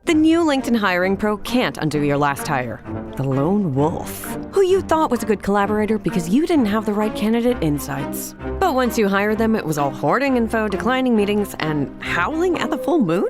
The new LinkedIn Hiring Pro can't undo your last hire. The lone wolf, who you thought was a good collaborator because you didn't have the right candidate insights. But once you hired them, it was all hoarding info, declining meetings, and howling at the full moon?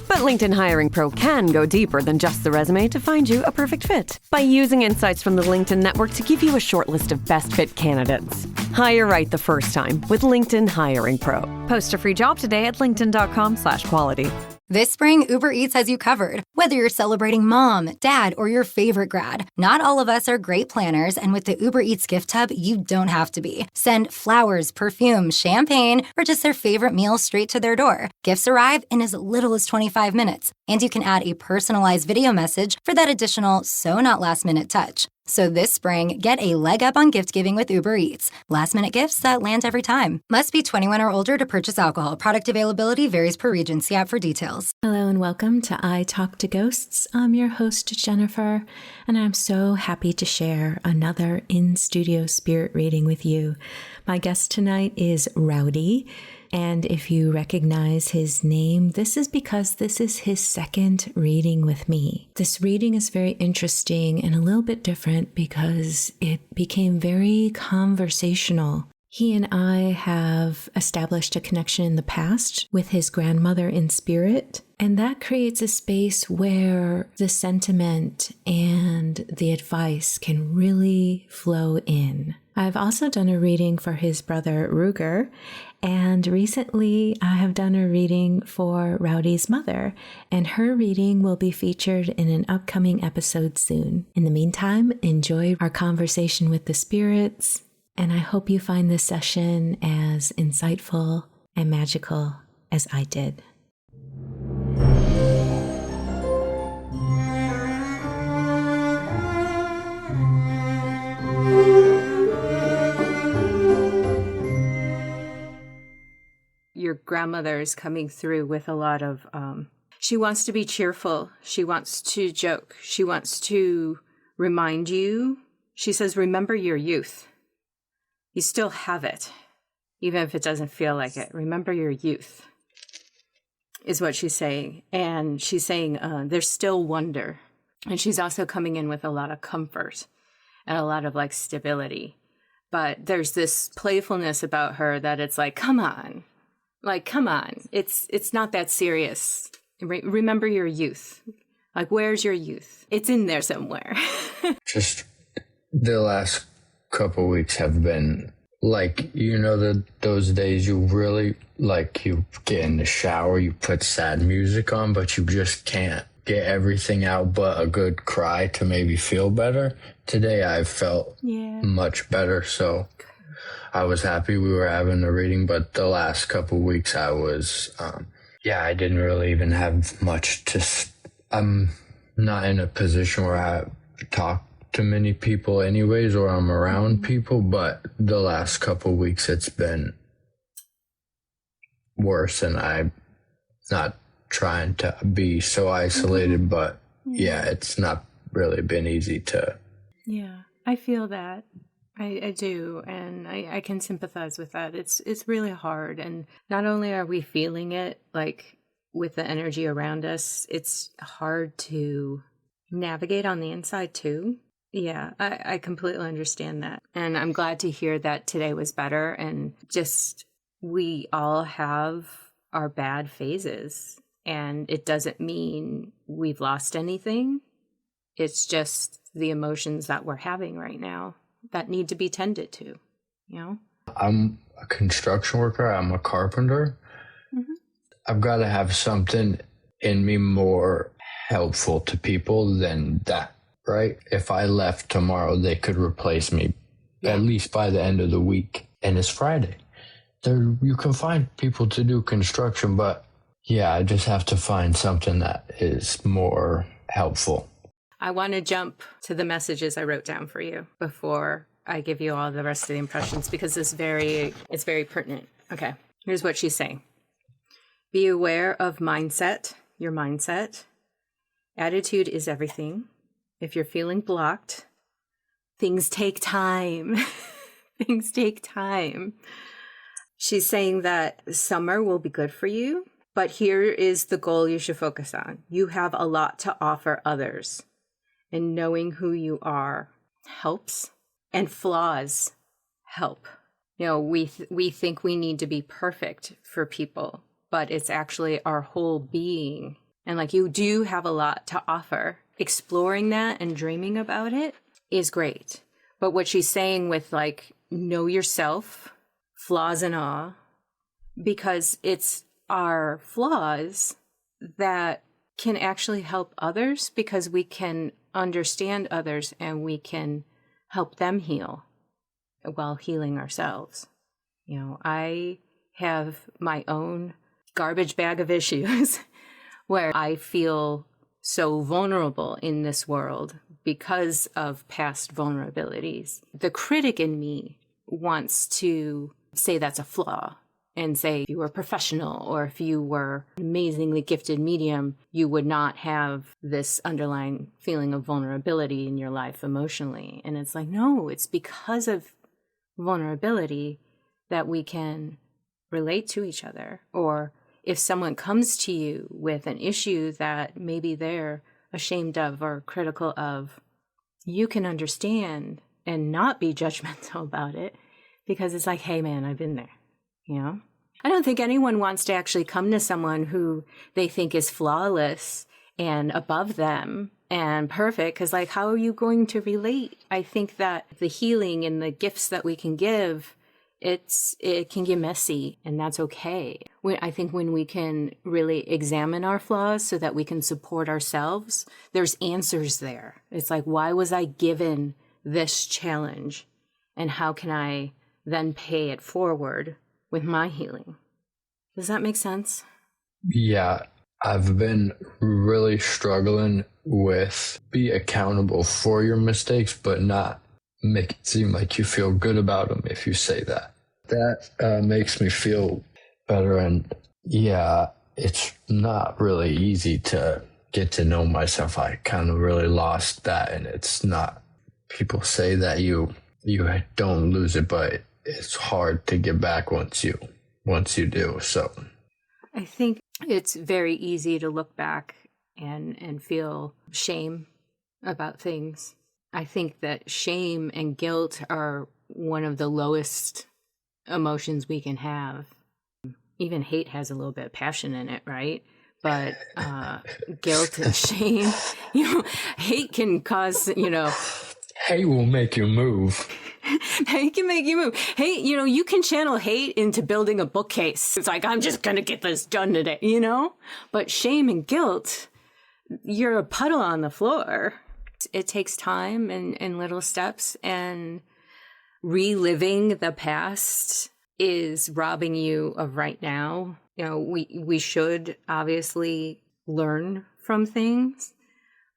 But LinkedIn Hiring Pro can go deeper than just the resume to find you a perfect fit. By using insights from the LinkedIn network to give you a short list of best fit candidates. Hire right the first time with LinkedIn Hiring Pro. Post a free job today at linkedin.com/quality. This spring, Uber Eats has you covered. Whether you're celebrating mom, dad, or your favorite grad, not all of us are great planners, and with the Uber Eats gift hub, you don't have to be. Send flowers, perfume, champagne, or just their favorite meal straight to their door. Gifts arrive in as little as 25 minutes, and you can add a personalized video message for that additional so not last minute touch. So this spring, get a leg up on gift giving with Uber Eats. Last minute gifts that land every time. Must be 21 or older to purchase alcohol. Product availability varies per region. See app for details. Hello and welcome to I Talk to Ghosts. I'm your host, Jennifer, and I'm so happy to share another in-studio spirit reading with you. My guest tonight is Rowdy. And if you recognize his name, this is because this is his second reading with me. This reading is very interesting and a little bit different because it became very conversational. He and I have established a connection in the past with his grandmother in spirit, and that creates a space where the sentiment and the advice can really flow in. I've also done a reading for his brother Ruger, and recently I have done a reading for Rowdy's mother, and her reading will be featured in an upcoming episode soon. In the meantime, enjoy our conversation with the spirits, and I hope you find this session as insightful and magical as I did. Your grandmother is coming through with a lot of, she wants to be cheerful. She wants to joke. She wants to remind you. She says, remember your youth. You still have it, even if it doesn't feel like it. Remember your youth is what she's saying. And she's saying there's still wonder. And she's also coming in with a lot of comfort and a lot of like stability. But there's this playfulness about her that it's like, come on. Like, come on, it's not that serious. Remember your youth. Like, where's your youth? It's in there somewhere. Just the last couple weeks have been like, those days you really, like, you get in the shower, you put sad music on, but you just can't get everything out but a good cry to maybe feel better. Today I felt much better, so I was happy we were having a reading, but the last couple weeks I was, I didn't really even have much I'm not in a position where I talk to many people anyways, or I'm around people, but the last couple weeks it's been worse, and I'm not trying to be so isolated, but it's not really been easy to. Yeah, I feel that. I do, and I can sympathize with that. It's really hard, and not only are we feeling it, like, with the energy around us, it's hard to navigate on the inside, too. Yeah, I completely understand that, and I'm glad to hear that today was better, and just, we all have our bad phases, and it doesn't mean we've lost anything. It's just the emotions that we're having right now that need to be tended to, I'm a construction worker. I'm a carpenter. Mm-hmm. I've got to have something in me more helpful to people than that, right? If I left tomorrow, they could replace me at least by the end of the week. And it's Friday. You can find people to do construction, but I just have to find something that is more helpful. I want to jump to the messages I wrote down for you before I give you all the rest of the impressions, because it's very pertinent. Okay, here's what she's saying. Be aware of your mindset. Attitude is everything. If you're feeling blocked, things take time. Things take time. She's saying that summer will be good for you, But here is the goal you should focus on. You have a lot to offer others, and knowing who you are helps, and flaws help. We think we need to be perfect for people, but it's actually our whole being. And like, you do have a lot to offer. Exploring that and dreaming about it is great. But what she's saying with like, know yourself, flaws and all, because it's our flaws that can actually help others, because we can understand others and we can help them heal while healing ourselves. I have my own garbage bag of issues where I feel so vulnerable in this world because of past vulnerabilities. The critic in me wants to say that's a flaw and say if you were a professional or if you were an amazingly gifted medium, you would not have this underlying feeling of vulnerability in your life emotionally. And it's like, no, it's because of vulnerability that we can relate to each other. Or if someone comes to you with an issue that maybe they're ashamed of or critical of, you can understand and not be judgmental about it, because it's like, hey man, I've been there, I don't think anyone wants to actually come to someone who they think is flawless and above them and perfect, because like, how are you going to relate? I think that the healing and the gifts that we can give, it can get messy, and that's okay. I think when we can really examine our flaws so that we can support ourselves, there's answers there. It's like, why was I given this challenge, and how can I then pay it forward with my healing? Does that make sense? Yeah, I've been really struggling with be accountable for your mistakes, but not make it seem like you feel good about them if you say that. That makes me feel better. And yeah, it's not really easy to get to know myself. I kind of really lost that. And it's not, people say that you don't lose it, but it's hard to get back once you do. So I think it's very easy to look back and feel shame about things. I think that shame and guilt are one of the lowest emotions we can have. Even hate has a little bit of passion in it, right? But guilt and shame, hate can cause, hate will make you move. Hate can make you move. Hate, you can channel hate into building a bookcase. It's like, I'm just going to get this done today, But shame and guilt, you're a puddle on the floor. It takes time and little steps, and reliving the past is robbing you of right now. We should obviously learn from things,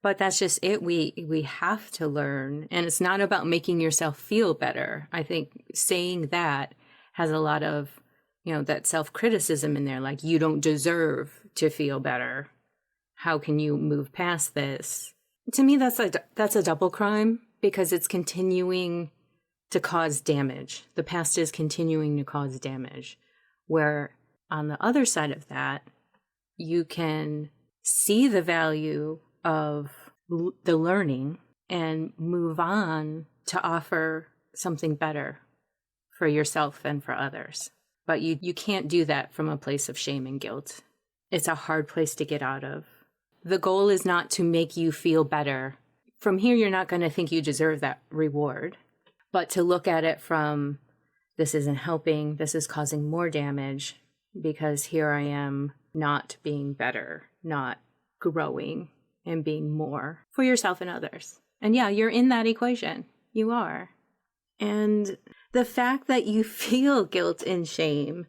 but that's just it. We have to learn, and it's not about making yourself feel better. I think saying that has a lot of, that self-criticism in there, like, you don't deserve to feel better. How can you move past this? To me, that's a double crime, because it's continuing to cause damage. The past is continuing to cause damage. Where on the other side of that, you can see the value of the learning and move on to offer something better for yourself and for others. But you can't do that from a place of shame and guilt. It's a hard place to get out of. The goal is not to make you feel better. From here, you're not going to think you deserve that reward, but to look at it from, this isn't helping, this is causing more damage, because here I am not being better, not growing and being more for yourself and others. And yeah, you're in that equation. You are. And the fact that you feel guilt and shame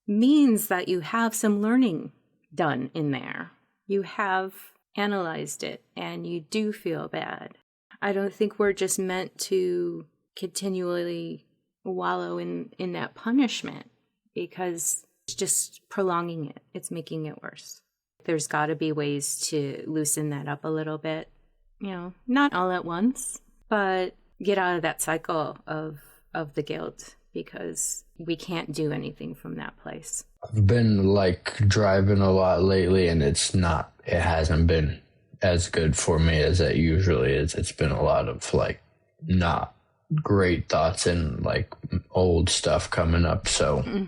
means that you have some learning done in there. You have analyzed it, and you do feel bad. I don't think we're just meant to continually wallow in that punishment, because it's just prolonging it. It's making it worse. There's got to be ways to loosen that up a little bit. Not all at once, but get out of that cycle of the guilt because we can't do anything from that place. I've been like driving a lot lately, and it hasn't been as good for me as it usually is. It's been a lot of like not great thoughts and like old stuff coming up. So,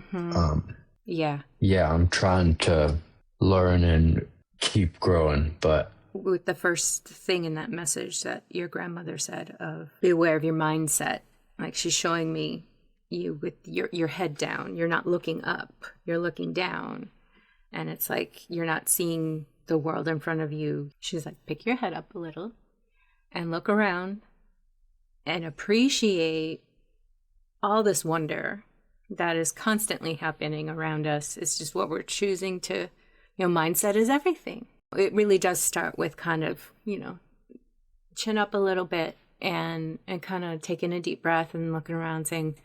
yeah, I'm trying to learn and keep growing. But with the first thing in that message that your grandmother said of be aware of your mindset, like she's showing me you with your head down. You're not looking up, you're looking down. And it's like you're not seeing the world in front of you. She's like, pick your head up a little and look around and appreciate all this wonder that is constantly happening around us. It's just what we're choosing to, mindset is everything. It really does start with kind of, chin up a little bit and kind of taking a deep breath and looking around saying,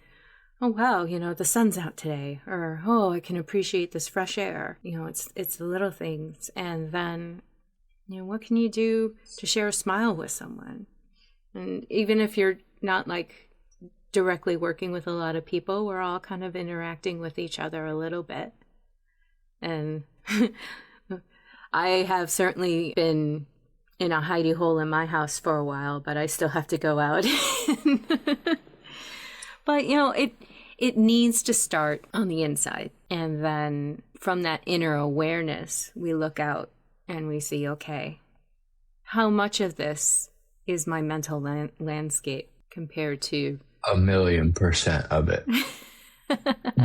oh, wow, the sun's out today, or, oh, I can appreciate this fresh air. It's the little things. And then, what can you do to share a smile with someone? And even if you're not like directly working with a lot of people, we're all kind of interacting with each other a little bit. And I have certainly been in a hidey hole in my house for a while, but I still have to go out. But, it needs to start on the inside. And then from that inner awareness, we look out and we see, okay, how much of this is my mental landscape compared to 1,000,000% of it.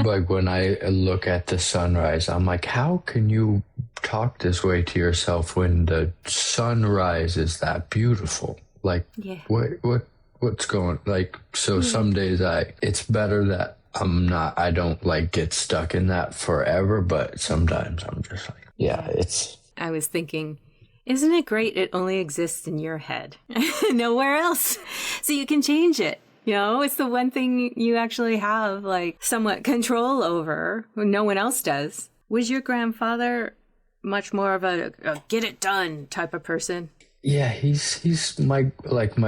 Like when I look at the sunrise, I'm like, how can you talk this way to yourself when the sunrise is that beautiful? Like, what's going, like, so some days it's better that I don't like get stuck in that forever, but sometimes I'm just like, I was thinking, isn't it great it only exists in your head, nowhere else, so you can change it. It's the one thing you actually have like somewhat control over when no one else does. Was your grandfather much more of a get it done type of person? Yeah, he's my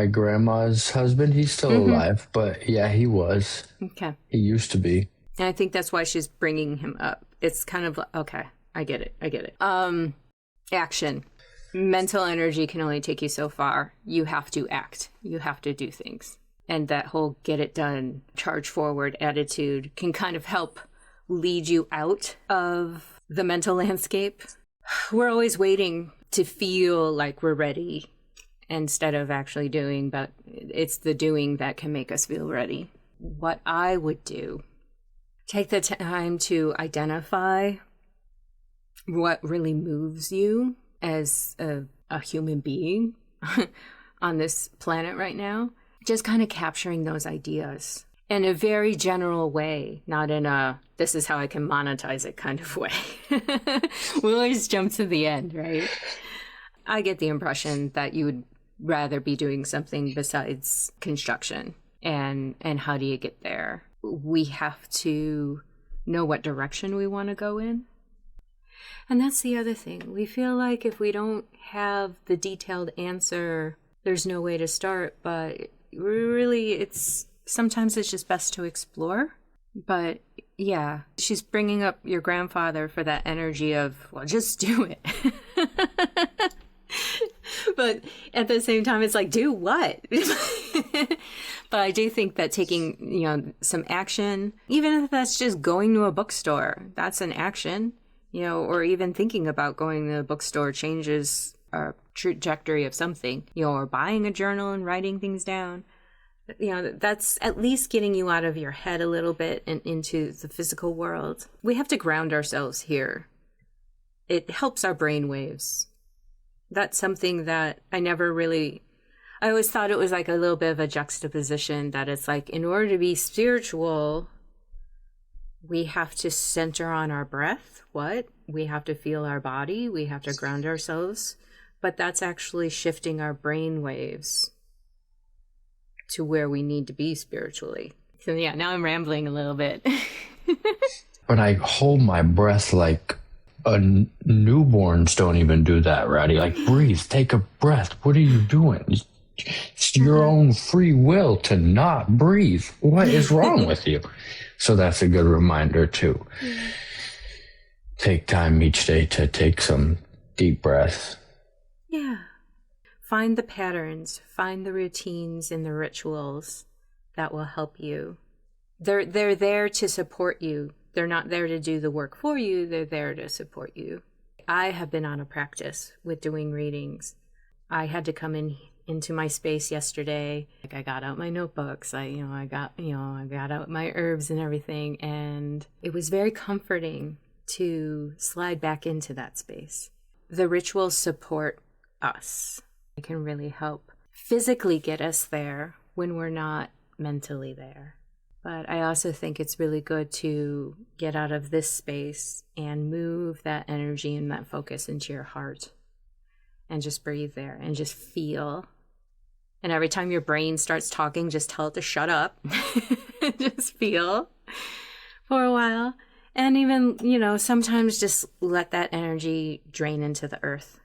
grandma's husband. He's still alive, but yeah, he was. Okay. He used to be. And I think that's why she's bringing him up. It's kind of like, okay, I get it. Action. Mental energy can only take you so far. You have to act. You have to do things. And that whole get it done, charge forward attitude can kind of help lead you out of the mental landscape. We're always waiting to feel like we're ready instead of actually doing, but it's the doing that can make us feel ready. What I would do, take the time to identify what really moves you as a human being on this planet right now. Just kind of capturing those ideas in a very general way, not in a, this is how I can monetize it kind of way. We always jump to the end, right? I get the impression that you would rather be doing something besides construction. And how do you get there? We have to know what direction we want to go in. And that's the other thing. We feel like if we don't have the detailed answer, there's no way to start, but really sometimes it's just best to explore. But yeah, she's bringing up your grandfather for that energy of, well, just do it. But at the same time, it's like, do what? But I do think that taking, some action, even if that's just going to a bookstore, that's an action, or even thinking about going to a bookstore changes our trajectory of something, or buying a journal and writing things down. That's at least getting you out of your head a little bit and into the physical world. We have to ground ourselves here. It helps our brain waves. That's something that I always thought it was like a little bit of a juxtaposition, that it's like, in order to be spiritual, we have to center on our breath. We have to feel our body. We have to ground ourselves. But that's actually shifting our brain waves to where we need to be spiritually. So yeah, now I'm rambling a little bit. But I hold my breath like newborns don't even do that, Rowdy. Like, breathe, take a breath. What are you doing? It's your own free will to not breathe. What is wrong with you? So that's a good reminder to take time each day to take some deep breaths. Yeah. Find the patterns, find the routines and the rituals that will help you. They're there to support you. They're not there to do the work for you. They're there to support you. I have been on a practice with doing readings. I had to come into my space yesterday. Like, I got out my notebooks. I got out my herbs and everything, and it was very comforting to slide back into that space. The rituals support us. It can really help physically get us there when we're not mentally there. But I also think it's really good to get out of this space and move that energy and that focus into your heart and just breathe there and just feel. And every time your brain starts talking, just tell it to shut up. Just feel for a while. And even, sometimes just let that energy drain into the earth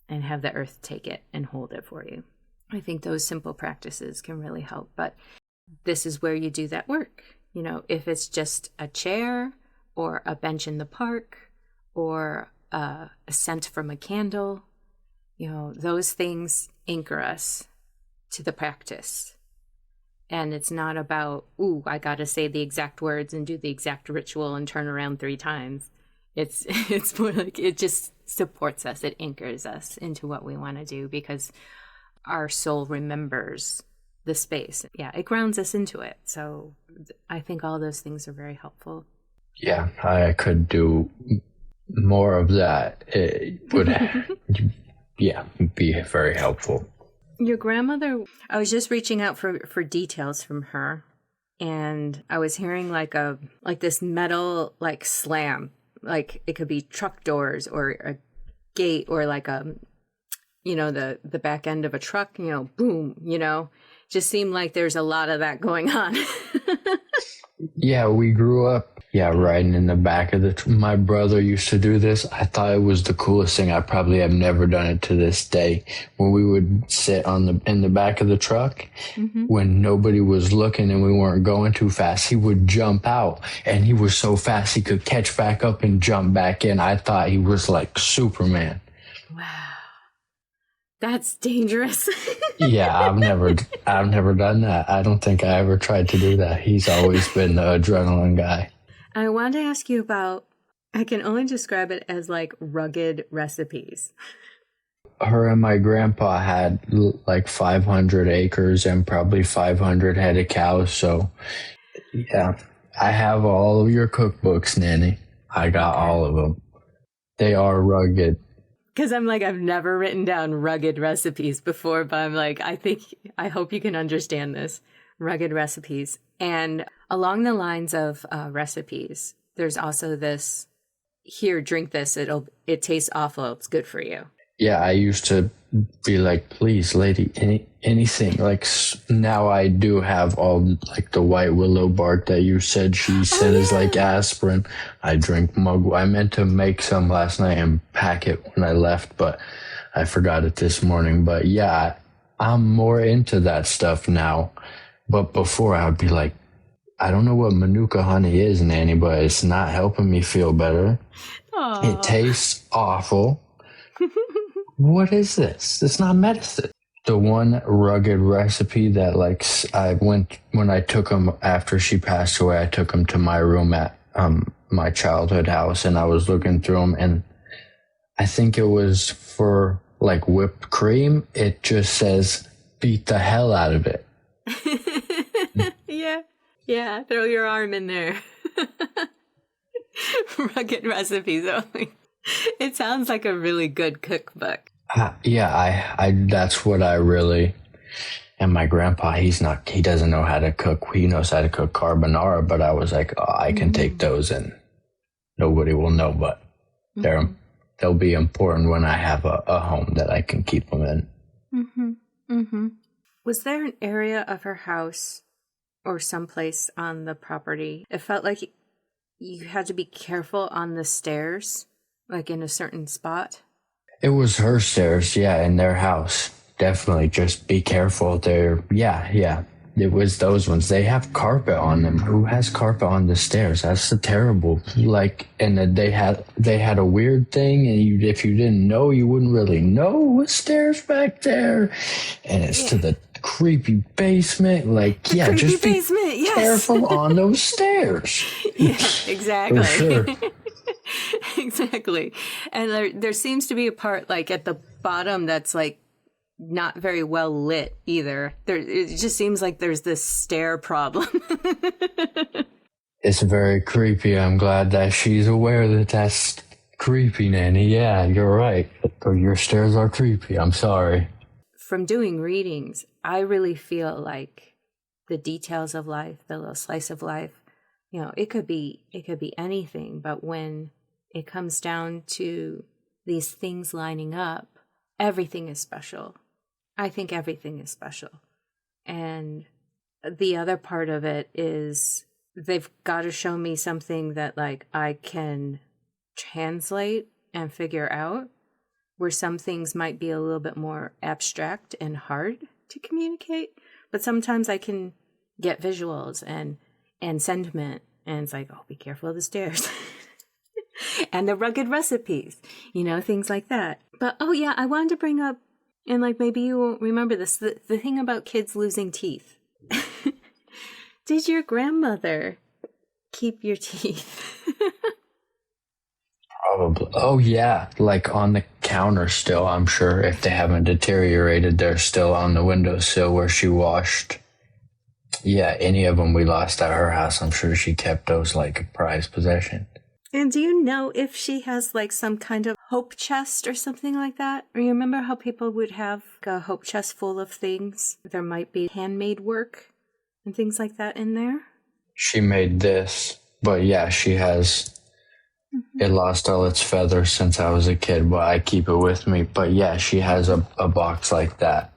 and have the earth take it and hold it for you. I think those simple practices can really help. But this is where you do that work. If it's just a chair or a bench in the park or a scent from a candle, those things anchor us to the practice. And it's not about, I got to say the exact words and do the exact ritual and turn around 3 times. It's more like it just supports us. It anchors us into what we want to do because our soul remembers the space. Yeah, it grounds us into it. So I think all those things are very helpful. Yeah, I could do more of that. It would, be very helpful. Your grandmother, I was just reaching out for details from her, and I was hearing like this metal like slam, like it could be truck doors or a gate or like the back end of a truck, boom, just seemed like there's a lot of that going on. Yeah, we grew up, riding in the back of my brother used to do this. I thought it was the coolest thing. I probably have never done it to this day. When we would sit in the back of the truck, when nobody was looking and we weren't going too fast, he would jump out, and he was so fast he could catch back up and jump back in. I thought he was like Superman. Wow. That's dangerous. Yeah, I've never done that. I don't think I ever tried to do that. He's always been the adrenaline guy. I wanted to ask you about, I can only describe it as like rugged recipes. Her and my grandpa had like 500 acres and probably 500 head of cows. So, yeah, I have all of your cookbooks, Nanny. I got all of them. They are rugged. Because I'm like, I've never written down rugged recipes before, but I'm like, I hope you can understand this. Rugged recipes. And along the lines of recipes, there's also this, here, drink this. It tastes awful. It's good for you. Yeah, I used to be like, please, lady, anything. Like, now I do have all like the white willow bark that you said is like aspirin. I drink mug. I meant to make some last night and pack it when I left, but I forgot it this morning. But yeah, I'm more into that stuff now. But before I would be like, I don't know what Manuka honey is, Nanny, but it's not helping me feel better. Aww. It tastes awful. What is this? It's not medicine. The one rugged recipe that when I took him after she passed away, I took him to my room at my childhood house, and I was looking through them, and I think it was for like whipped cream. It just says beat the hell out of it. Yeah. Throw your arm in there. Rugged recipes only. It sounds like a really good cookbook. I that's what I really. And my grandpa, he doesn't know how to cook. He knows how to cook carbonara, but I was like, I can take those and nobody will know, but they'll be important when I have a home that I can keep them in. Was there an area of her house or someplace on the property? It felt like you had to be careful on the stairs, like in a certain spot. It was her stairs, in their house. definitely just be careful. Yeah. It was those ones. They have carpet on them. Who has carpet on the stairs? That's the terrible. Like, and then they had a weird thing, and if you didn't know, you wouldn't really know what stairs back there. And it's to the creepy basement. Like, just be careful on those stairs. Yeah, exactly. For sure. Exactly. And there seems to be a part like at the bottom that's like not very well lit either. It just seems like there's this stair problem. It's very creepy. I'm glad that she's aware that that's creepy, Nanny. Yeah, you're right. Your stairs are creepy. I'm sorry. From doing readings, I really feel like the details of life, the little slice of life, it could be anything, but when it comes down to these things lining up, everything is special. I think everything is special. And the other part of it is they've got to show me something that like I can translate and figure out, where some things might be a little bit more abstract and hard to communicate, but sometimes I can get visuals and sentiment, and it's like, oh, be careful of the stairs. And the rugged recipes, things like that. But I wanted to bring up, and like maybe you won't remember this, the thing about kids losing teeth. Did your grandmother keep your teeth? Probably. Oh, yeah. Like on the counter still, I'm sure. If they haven't deteriorated, they're still on the windowsill where she washed. Yeah, any of them we lost at her house, I'm sure she kept those like a prized possession. And do you know if she has like some kind of hope chest or something like that? Or you remember how people would have a hope chest full of things? There might be handmade work and things like that in there. She made this, but yeah, she has. It lost all its feathers since I was a kid, but I keep it with me. But yeah, she has a box like that,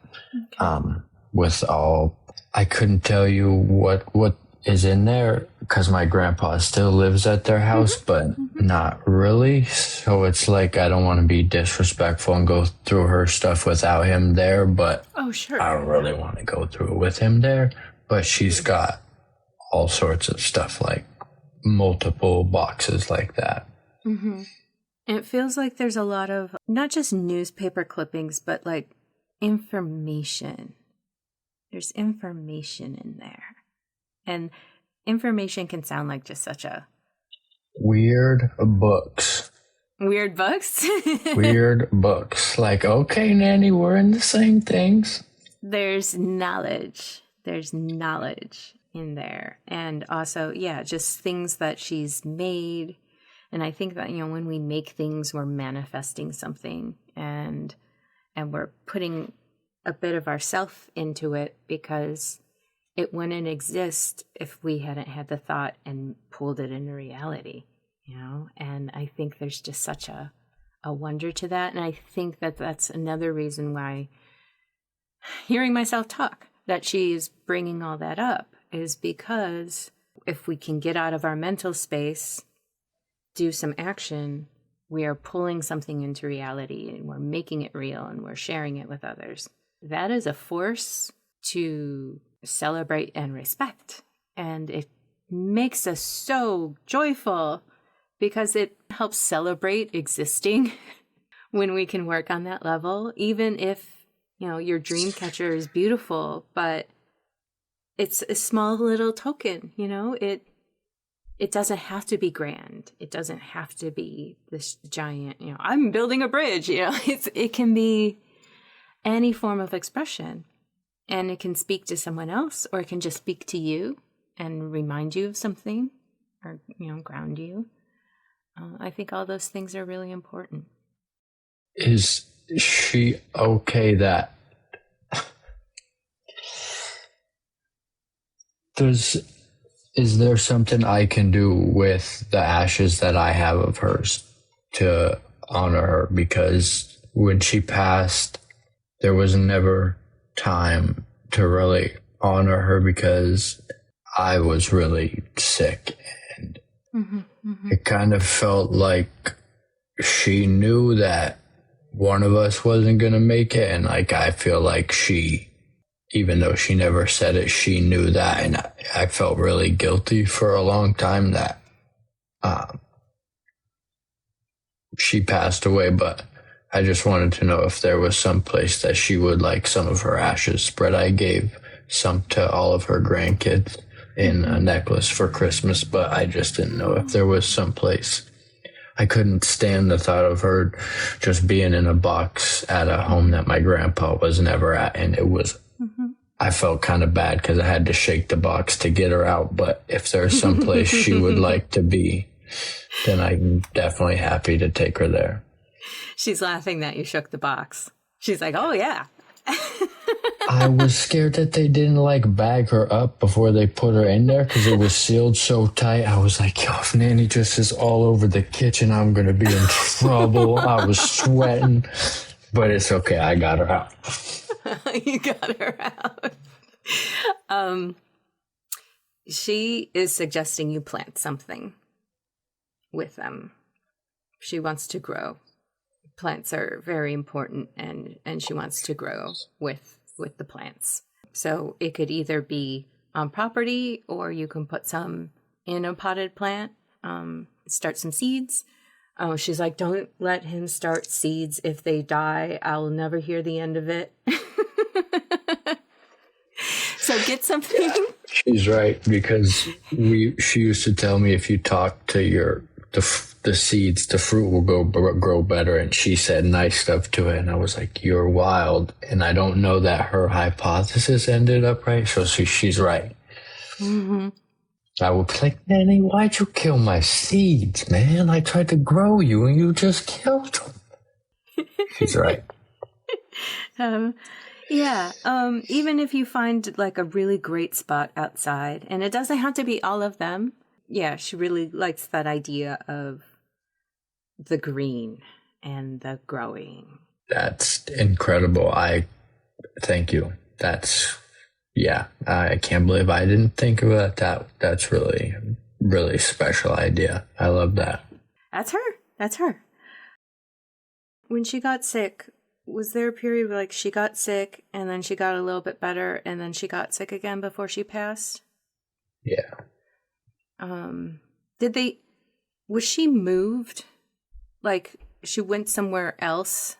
with all. I couldn't tell you what is in there because my grandpa still lives at their house, but not really. So it's like I don't want to be disrespectful and go through her stuff without him there, but oh sure, I don't really want to go through it with him there. But she's got all sorts of stuff, like multiple boxes like that. Mm-hmm. And it feels like there's a lot of not just newspaper clippings, but like information. There's information in there. And information can sound like just such a... Weird books. Weird books? Weird books. Like, okay, Nanny, we're in the same things. There's knowledge. There's knowledge in there. And also, just things that she's made. And I think that, when we make things, we're manifesting something. And we're putting a bit of ourself into it because it wouldn't exist if we hadn't had the thought and pulled it into reality, And I think there's just such a wonder to that. And I think that that's another reason why hearing myself talk, that she's bringing all that up, is because if we can get out of our mental space, do some action, we are pulling something into reality and we're making it real and we're sharing it with others. That is a force to celebrate and respect. And it makes us so joyful because it helps celebrate existing when we can work on that level, even if, your dream catcher is beautiful, but it's a small little token, it doesn't have to be grand. It doesn't have to be this giant, I'm building a bridge, it can be any form of expression. And it can speak to someone else, or it can just speak to you and remind you of something, or, ground you. I think all those things are really important. Is she okay that... Is there something I can do with the ashes that I have of hers to honor her? Because when she passed, there was never time to really honor her because I was really sick, and it kind of felt like she knew that one of us wasn't going to make it. And like, I feel like even though she never said it, she knew that. And I felt really guilty for a long time that she passed away. But I just wanted to know if there was some place that she would like some of her ashes spread. I gave some to all of her grandkids in a necklace for Christmas, but I just didn't know if there was some place. I couldn't stand the thought of her just being in a box at a home that my grandpa was never at. And it was, I felt kind of bad because I had to shake the box to get her out. But if there's some place she would like to be, then I'm definitely happy to take her there. She's laughing that you shook the box. She's like, oh, yeah. I was scared that they didn't like bag her up before they put her in there because it was sealed so tight. I was like, yo, if Nanny just is all over the kitchen, I'm going to be in trouble. I was sweating, but it's okay. I got her out. You got her out. She is suggesting you plant something with them. She wants to grow. Plants are very important, and she wants to grow with the plants. So it could either be on property, or you can put some in a potted plant, start some seeds. She's like, don't let him start seeds. If they die, I'll never hear the end of it. So get something. She's right, because she used to tell me if you talk to the seeds, the fruit will grow better. And she said nice stuff to it. And I was like, you're wild. And I don't know that her hypothesis ended up right. So she's right. Mm-hmm. I would be like, Nanny, why'd you kill my seeds, man? I tried to grow you and you just killed them. She's right. Yeah. Even if you find like a really great spot outside, and it doesn't have to be all of them. Yeah, she really likes that idea of the green and the growing. That's incredible. I thank you. I can't believe I didn't think of that. That's really, really special idea. I love that. That's her. When she got sick, was there a period where like she got sick and then she got a little bit better and then she got sick again before she passed? Yeah. Was she moved? Like she went somewhere else?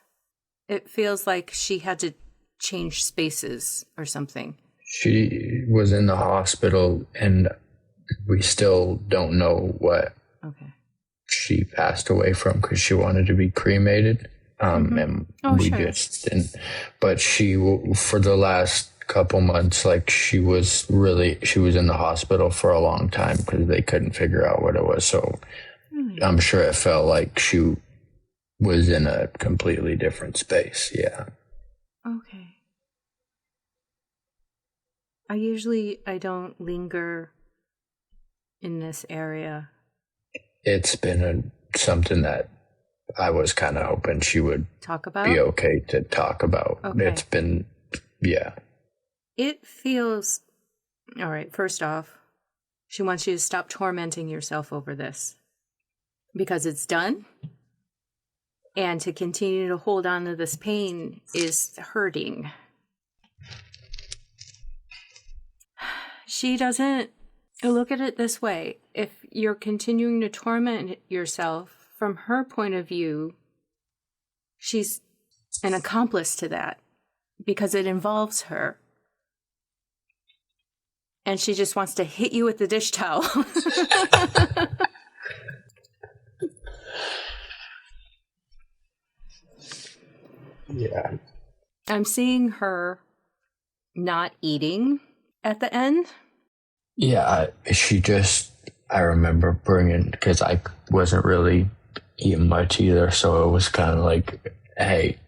It feels like she had to change spaces or something. She was in the hospital and we still don't know what she passed away from because she wanted to be cremated. And just didn't. But she, for the last couple months, like she was in the hospital for a long time because they couldn't figure out what it was. So I'm sure it felt like she was in a completely different space. Yeah. Okay. I don't linger in this area. It's been something that I was kind of hoping she would talk about. Be okay to talk about. Okay. It's been, yeah. It feels, all right, first off, she wants you to stop tormenting yourself over this because it's done. And to continue to hold on to this pain is hurting. She doesn't look at it this way. If you're continuing to torment yourself, from her point of view, she's an accomplice to that because it involves her. And she just wants to hit you with the dish towel. Yeah. I'm seeing her not eating at the end. Yeah, I remember bringing, because I wasn't really eating much either, so it was kind of like, hey,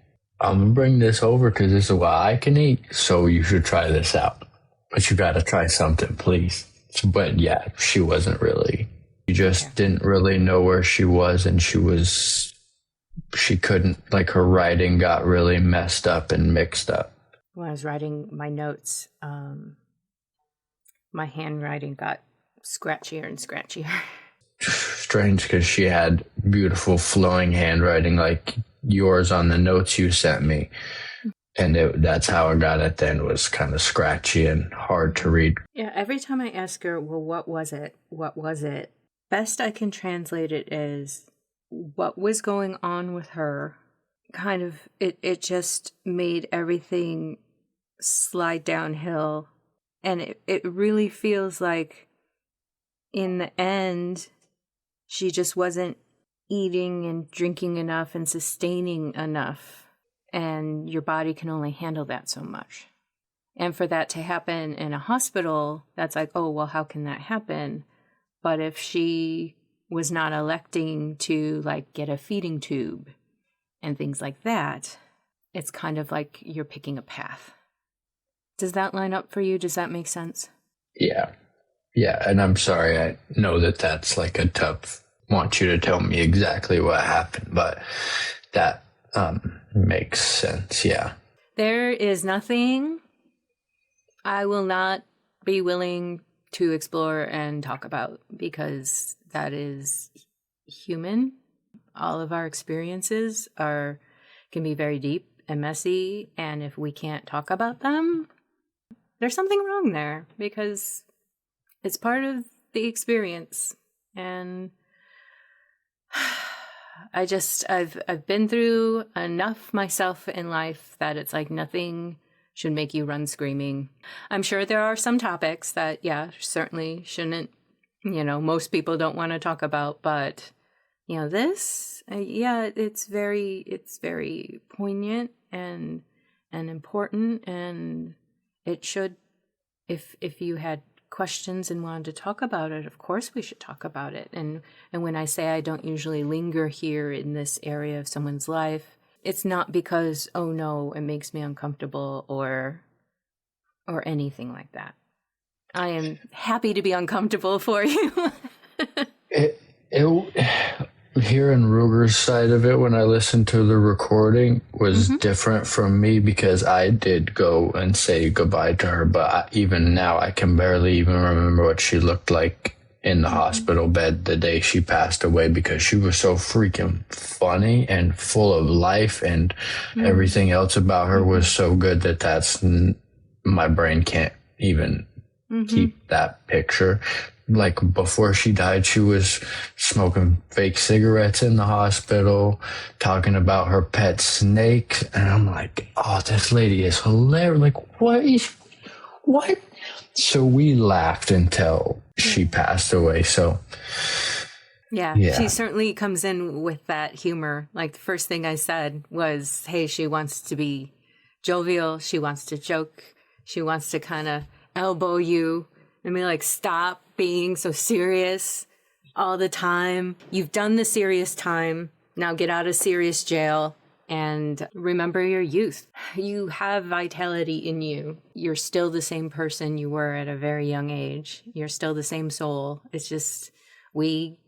I'm going to bring this over because this is what I can eat, so you should try this out. But you got to try something, please. But yeah, she wasn't really, she just didn't really know where she was, and she couldn't, like her writing got really messed up and mixed up. When I was writing my notes, my handwriting got scratchier and scratchier. strange because she had beautiful flowing handwriting like yours on the notes you sent me. And that's how I got it then, was kind of scratchy and hard to read. Yeah, every time I ask her, well, what was it? What was it? Best I can translate it as what was going on with her. Kind of, it just made everything slide downhill. And it really feels like in the end, she just wasn't eating and drinking enough and sustaining enough. And your body can only handle that so much. And for that to happen in a hospital, that's like, oh, well, how can that happen? But if she was not electing to like get a feeding tube and things like that, it's kind of like you're picking a path. Does that line up for you? Does that make sense? Yeah. Yeah. And I'm sorry. I know that that's like a tough, want you to tell me exactly what happened, but that makes sense. Yeah. There is nothing I will not be willing to explore and talk about, because that is human. All of our experiences can be very deep and messy, and if we can't talk about them, there's something wrong there, because it's part of the experience. And I've been through enough myself in life that it's like nothing should make you run screaming. I'm sure there are some topics that, yeah, certainly shouldn't, most people don't want to talk about, but this, it's very poignant and important, and it should, if you had questions and wanted to talk about it, of course we should talk about it. And when I say I don't usually linger here in this area of someone's life, it's not because, oh no, it makes me uncomfortable or anything like that. I am happy to be uncomfortable for you. Hearing Ruger's side of it when I listened to the recording was different from me, because I did go and say goodbye to her, but even now I can barely even remember what she looked like in the hospital bed the day she passed away, because she was so freaking funny and full of life, and everything else about her was so good that my brain can't even keep that picture. Like before she died, she was smoking fake cigarettes in the hospital, talking about her pet snake. And I'm like, oh, this lady is hilarious. Like, what? So we laughed until she passed away. So yeah, she certainly comes in with that humor. Like the first thing I said was, hey, she wants to be jovial. She wants to joke. She wants to kind of elbow you and be like, stop being so serious all the time. You've done the serious time. Now get out of serious jail and remember your youth. You have vitality in you. You're still the same person you were at a very young age. You're still the same soul. It's just we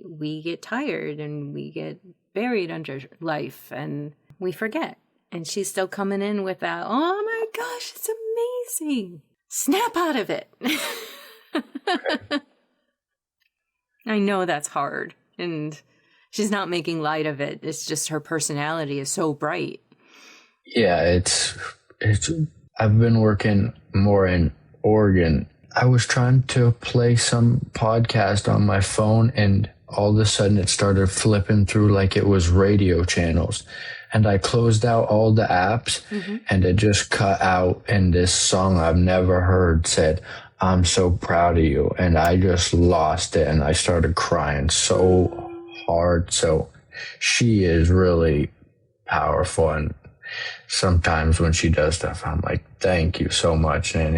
get tired and we get buried under life and we forget. And she's still coming in with that, oh my gosh, it's amazing. Snap out of it. I know that's hard, and she's not making light of it. It's just her personality is so bright. Yeah, it's I've been working more in Oregon. I was trying to play some podcast on my phone, and all of a sudden it started flipping through like it was radio channels. And I closed out all the apps, and it just cut out, and this song I've never heard said, I'm so proud of you. And I just lost it, and I started crying so hard. So she is really powerful, and sometimes when she does stuff, I'm like, thank you so much, and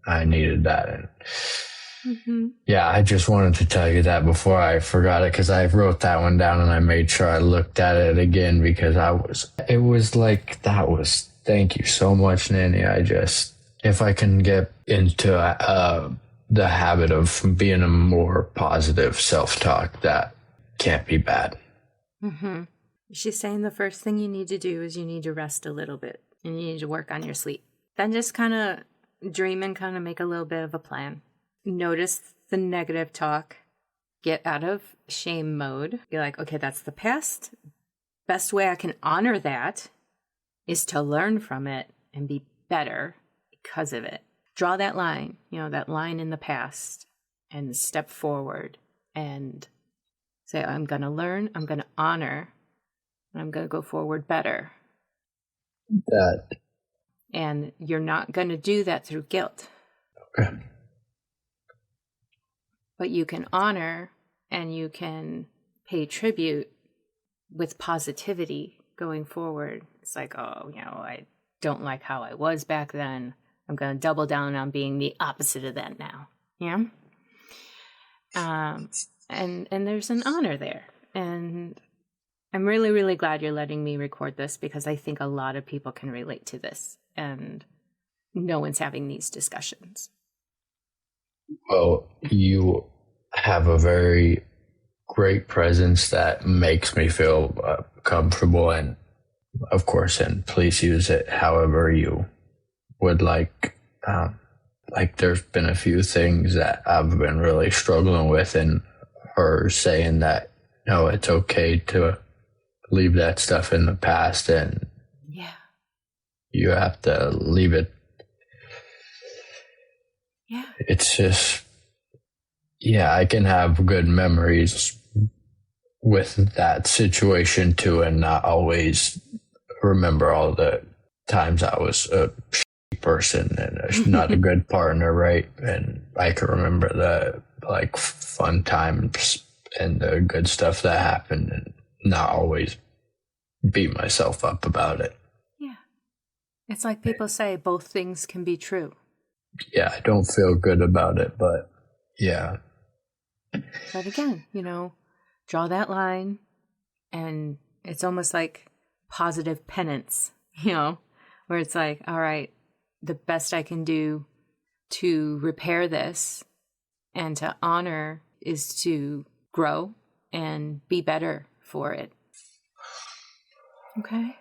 I needed that. And yeah, I just wanted to tell you that before I forgot it, because I wrote that one down and I made sure I looked at it again, because thank you so much, Nanny. If I can get into the habit of being a more positive self-talk, that can't be bad. She's saying the first thing you need to do is you need to rest a little bit and you need to work on your sleep. Then just kind of dream and kind of make a little bit of a plan. Notice the negative talk get out of shame mode. Be like, okay, that's the past. Best way I can honor that is to learn from it and be better because of it. Draw that line, that line in the past, and step forward and say, I'm going to learn, I'm going to honor, and I'm going to go forward better. That. And you're not going to do that through guilt. Okay. But you can honor and you can pay tribute with positivity going forward. It's like, oh, I don't like how I was back then. I'm going to double down on being the opposite of that now. Yeah. And there's an honor there. And I'm really, really glad you're letting me record this, because I think a lot of people can relate to this, and no one's having these discussions. Well, you have a very great presence that makes me feel comfortable, and of course, and please use it however you would like. Like there's been a few things that I've been really struggling with, and her saying that, no, it's okay to leave that stuff in the past, and yeah, you have to leave it. Yeah. It's just, yeah, I can have good memories with that situation too, and not always remember all the times I was a person and not a good partner, right? And I can remember the fun times and the good stuff that happened, and not always beat myself up about it. Yeah. It's like people say, both things can be true. Yeah, I don't feel good about it, but yeah. But again, draw that line, and it's almost like positive penance, where it's like, all right, the best I can do to repair this and to honor is to grow and be better for it. Okay?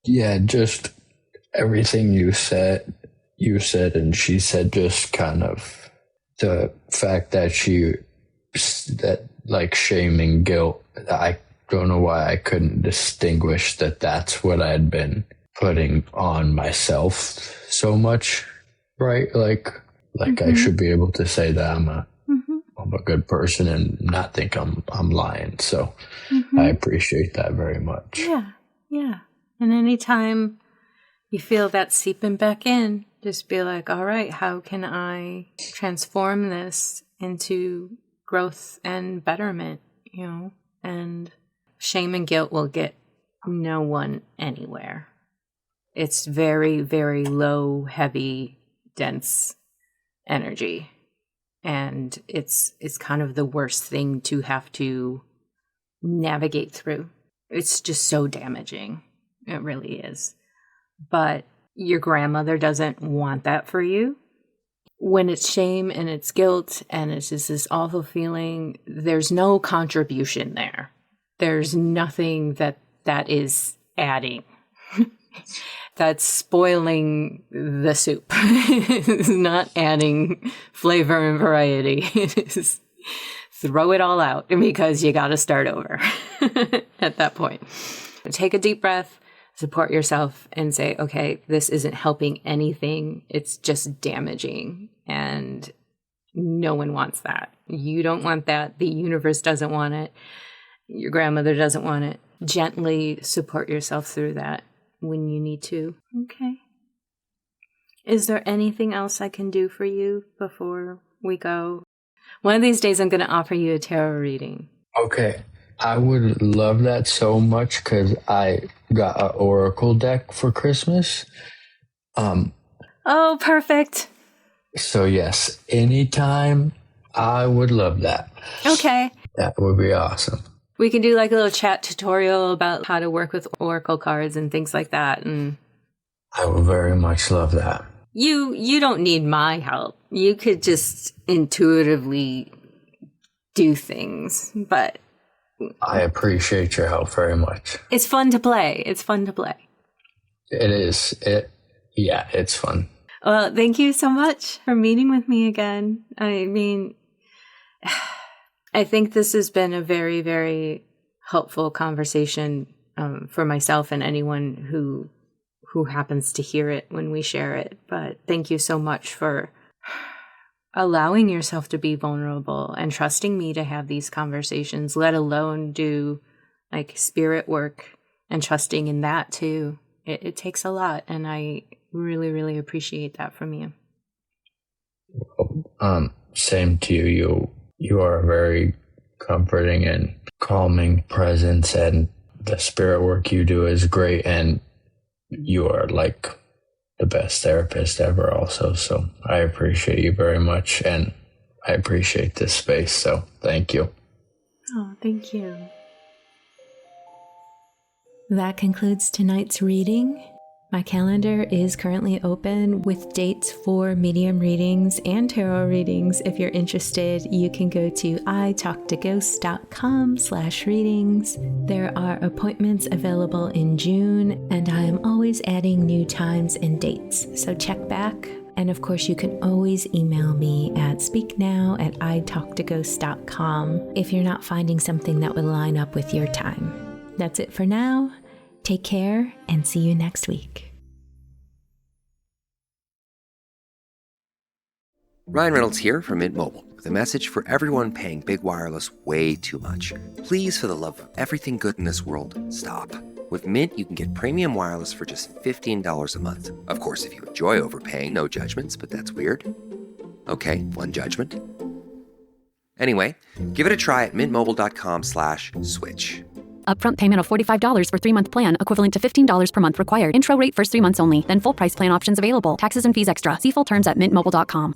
Yeah, just everything you said and she said, just kind of the fact that shame and guilt, I don't know why I couldn't distinguish that's what I had been putting on myself so much, right? Like mm-hmm. I should be able to say that I'm a good person and not think I'm lying. So mm-hmm. I appreciate that very much. Yeah, yeah. And anytime you feel that seeping back in, just be like, all right, how can I transform this into growth and betterment, And shame and guilt will get no one anywhere. It's very, very low, heavy, dense energy. And it's kind of the worst thing to have to navigate through. It's just so damaging. It really is. But your grandmother doesn't want that for you. When it's shame and it's guilt and it's just this awful feeling, there's no contribution there. There's nothing that is adding. That's spoiling the soup. It's not adding flavor and variety. It's throw it all out because you got to start over at that point. Take a deep breath, support yourself, and say, okay, this isn't helping anything. It's just damaging. And no one wants that. You don't want that. The universe doesn't want it. Your grandmother doesn't want it. Gently support yourself through that when you need to. Okay. Is there anything else I can do for you before we go? One of these days I'm going to offer you a tarot reading. Okay. I would love that so much because I got an oracle deck for Christmas. Oh, perfect. So yes, anytime, I would love that. Okay. That would be awesome. We can do like a little chat tutorial about how to work with oracle cards and things like that. And I would very much love that. You don't need my help. You could just intuitively do things, but I appreciate your help very much. It's fun to play. It's fun to play. It is. Yeah, it's fun. Well, thank you so much for meeting with me again. I mean, I think this has been a very, very helpful conversation for myself and anyone who happens to hear it when we share it. But thank you so much for allowing yourself to be vulnerable and trusting me to have these conversations, let alone do like spirit work and trusting in that too. It takes a lot, and I really, really appreciate that from you. Same to you. You are a very comforting and calming presence, and the spirit work you do is great, and you are like the best therapist ever also. So I appreciate you very much, and I appreciate this space. So thank you. Oh, thank you. That concludes tonight's reading. My calendar is currently open with dates for medium readings and tarot readings. If you're interested, you can go to italktoghosts.com/readings. There are appointments available in June, and I am always adding new times and dates. So check back. And of course, you can always email me at speaknow@italktoghosts.com if you're not finding something that would line up with your time. That's it for now. Take care and see you next week. Ryan Reynolds here from Mint Mobile with a message for everyone paying big wireless way too much. Please, for the love of everything good in this world, stop. With Mint, you can get premium wireless for just $15 a month. Of course, if you enjoy overpaying, no judgments, but that's weird. Okay, one judgment. Anyway, give it a try at mintmobile.com/switch. Upfront payment of $45 for 3-month plan, equivalent to $15 per month required. Intro rate first 3 months only, then full price plan options available. Taxes and fees extra. See full terms at mintmobile.com.